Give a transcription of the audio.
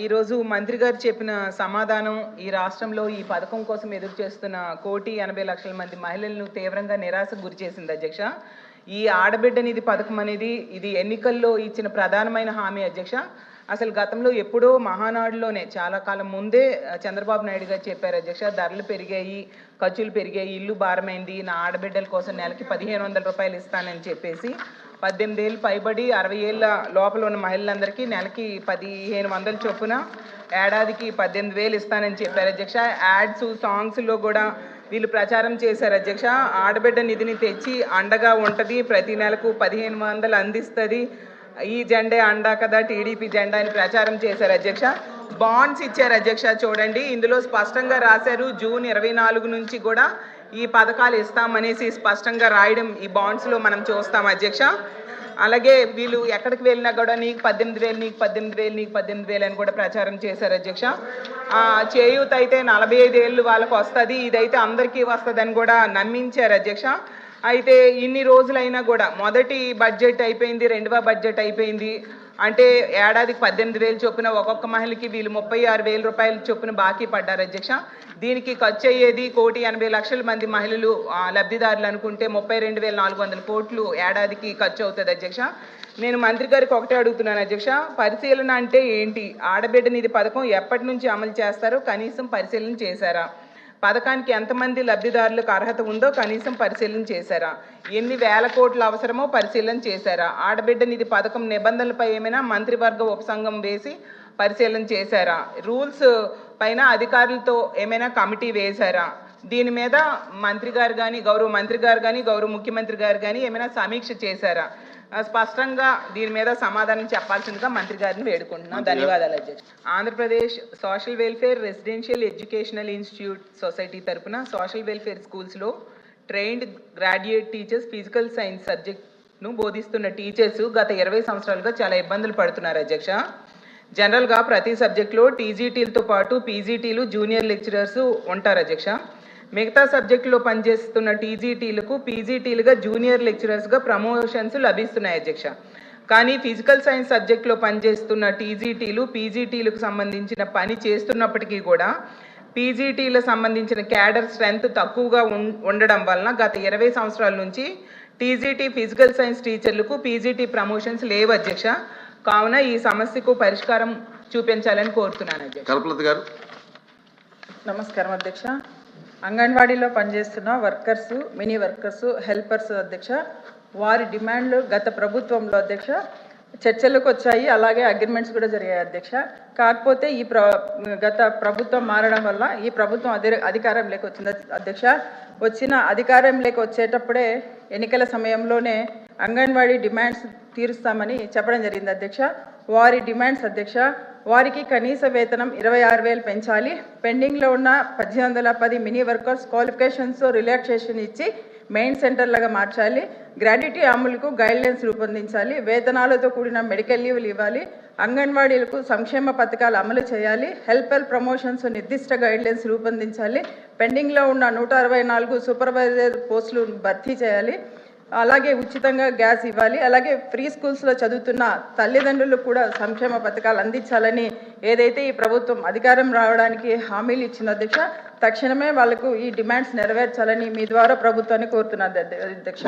ఈరోజు మంత్రి గారు చెప్పిన సమాధానం ఈ రాష్ట్రంలో ఈ పథకం కోసం ఎదురు చేస్తున్న 1,80,00,000 మంది మహిళలను తీవ్రంగా నిరాశకు గురి చేసింది అధ్యక్ష. ఈ ఆడబిడ్డ నిధి పథకం అనేది ఇది ఎన్నికల్లో ఇచ్చిన ప్రధానమైన హామీ అధ్యక్ష. అసలు గతంలో ఎప్పుడో మహానాడులోనే చాలా కాలం ముందే చంద్రబాబు నాయుడు గారు చెప్పారు అధ్యక్ష, ధరలు పెరిగాయి, ఖర్చులు పెరిగాయి, ఇల్లు భారమైంది, నా ఆడబిడ్డల కోసం నెలకి 1,500 రూపాయలు ఇస్తానని చెప్పేసి 18 ఏళ్ళు పైబడి 60 ఏళ్ళ లోపల ఉన్న మహిళలందరికీ నెలకి 1,500 చొప్పున ఏడాదికి 18,000 ఇస్తానని చెప్పారు అధ్యక్ష. యాడ్స్ సాంగ్స్లో కూడా వీళ్ళు ప్రచారం చేశారు అధ్యక్ష. ఆడబిడ్డ నిధిని తెచ్చి అండగా ఉంటుంది, ప్రతి నెలకు 1,500 అందిస్తుంది, ఈ జెండే అండా కదా టీడీపీ జెండా అని ప్రచారం చేశారు అధ్యక్ష. బాండ్స్ ఇచ్చారు అధ్యక్ష. చూడండి, ఇందులో స్పష్టంగా రాశారు జూన్ 24 నుంచి కూడా ఈ పథకాలు ఇస్తామనేసి స్పష్టంగా రాయడం ఈ బాండ్స్లో మనం చూస్తాం అధ్యక్ష. అలాగే వీళ్ళు ఎక్కడికి వెళ్ళినా కూడా నీకు 18,000, నీకు 18,000, నీకు 18,000 అని కూడా ప్రచారం చేశారు అధ్యక్ష. చేయూత అయితే 45 ఏళ్ళు వాళ్ళకు వస్తుంది, ఇదైతే అందరికీ వస్తుంది అని కూడా నమ్మించారు అధ్యక్ష. అయితే ఇన్ని రోజులైనా కూడా మొదటి బడ్జెట్ అయిపోయింది, రెండవ బడ్జెట్ అయిపోయింది, అంటే ఏడాదికి 18,000 చొప్పున ఒక్కొక్క మహిళకి వీళ్ళు 36,000 రూపాయల చొప్పున బాకీ పడ్డారు అధ్యక్ష. దీనికి ఖర్చు అయ్యేది 1,80,00,000 మంది మహిళలు లబ్ధిదారులు అనుకుంటే 32,400 కోట్లు ఏడాదికి ఖర్చు అవుతుంది అధ్యక్ష. నేను మంత్రి గారికి ఒకటే అడుగుతున్నాను అధ్యక్ష, పరిశీలన అంటే ఏంటి? ఆడబిడ్డ నిధి పథకం ఎప్పటి నుంచి అమలు చేస్తారో కనీసం పరిశీలన చేశారా? పథకానికి ఎంతమంది లబ్ధిదారులకు అర్హత ఉందో కనీసం పరిశీలన చేశారా? ఎన్ని వేల కోట్లు అవసరమో పరిశీలన చేశారా? ఆడబిడ్డ నిధి పథకం నిబంధనలపై ఏమైనా మంత్రివర్గ ఉపసంఘం వేసి పరిశీలన చేశారా? రూల్స్ పైన అధికారులతో ఏమైనా కమిటీ వేశారా? దీని మీద మంత్రి గారు కానీ, గౌరవ మంత్రి గారు కానీ, గౌరవ ముఖ్యమంత్రి గారు కానీ ఏమైనా సమీక్ష చేశారా? స్పష్టంగా దీని మీద సమాధానం చెప్పాల్సిందిగా మంత్రి గారిని వేడుకుంటున్నాను. ధన్యవాదాలు అధ్యక్ష. Andhra Pradesh social welfare residential educational institute society తరఫున సోషల్ వెల్ఫేర్ స్కూల్స్లో trained graduate teachers physical science సబ్జెక్ట్ను బోధిస్తున్న టీచర్స్ గత 20 సంవత్సరాలుగా చాలా ఇబ్బందులు పడుతున్నారు అధ్యక్ష. జనరల్గా ప్రతి సబ్జెక్టులో టీజీటీలతో పాటు పీజీటీలు, జూనియర్ లెక్చరర్స్ ఉంటారు అధ్యక్ష. మిగతా సబ్జెక్టులో పనిచేస్తున్న టీజీటీలకు పీజీటీలుగా, జూనియర్ లెక్చరర్స్గా ప్రమోషన్స్ లభిస్తున్నాయి అధ్యక్ష. కానీ ఫిజికల్ సైన్స్ సబ్జెక్టులో పనిచేస్తున్న టీజీటీలు, పీజీటీలకు సంబంధించిన పని చేస్తున్నప్పటికీ కూడా పీజీటీలకు సంబంధించిన క్యాడర్ స్ట్రెంత్ తక్కువగా ఉండడం వలన గత 20 సంవత్సరాల నుంచి టీజీటీ ఫిజికల్ సైన్స్ టీచర్లకు పీజీటీ ప్రమోషన్స్ లేవు అధ్యక్ష. కావున ఈ సమస్యకు పరిష్కారం చూపించాలని కోరుతున్నాను అధ్యక్ష. నమస్కారం అధ్యక్ష. అంగన్వాడీలో పనిచేస్తున్న వర్కర్స్, మినీ వర్కర్స్, హెల్పర్స్ అధ్యక్ష, వారి డిమాండ్లు గత ప్రభుత్వంలో అధ్యక్ష చర్చలకు వచ్చాయి, అలాగే అగ్రిమెంట్స్ కూడా జరిగాయి అధ్యక్ష. కాకపోతే గత ప్రభుత్వం మారడం వల్ల ఈ ప్రభుత్వం అధికారంలోకి వచ్చింది అధ్యక్ష. వచ్చిన అధికారంలోకి వచ్చేటప్పుడే ఎన్నికల సమయంలోనే అంగన్వాడీ డిమాండ్స్ తీరుస్తామని చెప్పడం జరిగింది అధ్యక్ష. వారి డిమాండ్స్ అధ్యక్ష, వారికి కనీస వేతనం 26,000 పెంచాలి, పెండింగ్లో ఉన్న 1,810 మినీ వర్కర్స్ క్వాలిఫికేషన్స్ రిలాక్సేషన్ ఇచ్చి మెయిన్ సెంటర్లుగా మార్చాలి, గ్రాడ్యుటీ అమలుకు గైడ్లైన్స్ రూపొందించాలి, వేతనాలతో కూడిన మెడికల్ లీవ్లు ఇవ్వాలి, అంగన్వాడీలకు సంక్షేమ పథకాలు అమలు చేయాలి, హెల్పర్ ప్రమోషన్స్ నిర్దిష్ట గైడ్లైన్స్ రూపొందించాలి, పెండింగ్లో ఉన్న 164 సూపర్వైజర్ పోస్టులు భర్తీ చేయాలి, అలాగే ఉచితంగా గ్యాస్ ఇవ్వాలి, అలాగే ఫ్రీ స్కూల్స్లో చదువుతున్న తల్లిదండ్రులకు కూడా సంక్షేమ పథకాలు అందించాలని ఏదైతే ఈ ప్రభుత్వం అధికారం రావడానికి హామీలు ఇచ్చిందో అధ్యక్ష, తక్షణమే వాళ్లకు ఈ డిమాండ్స్ నెరవేర్చాలని మీ ద్వారా ప్రభుత్వాన్ని కోరుతున్నారు అధ్యక్ష.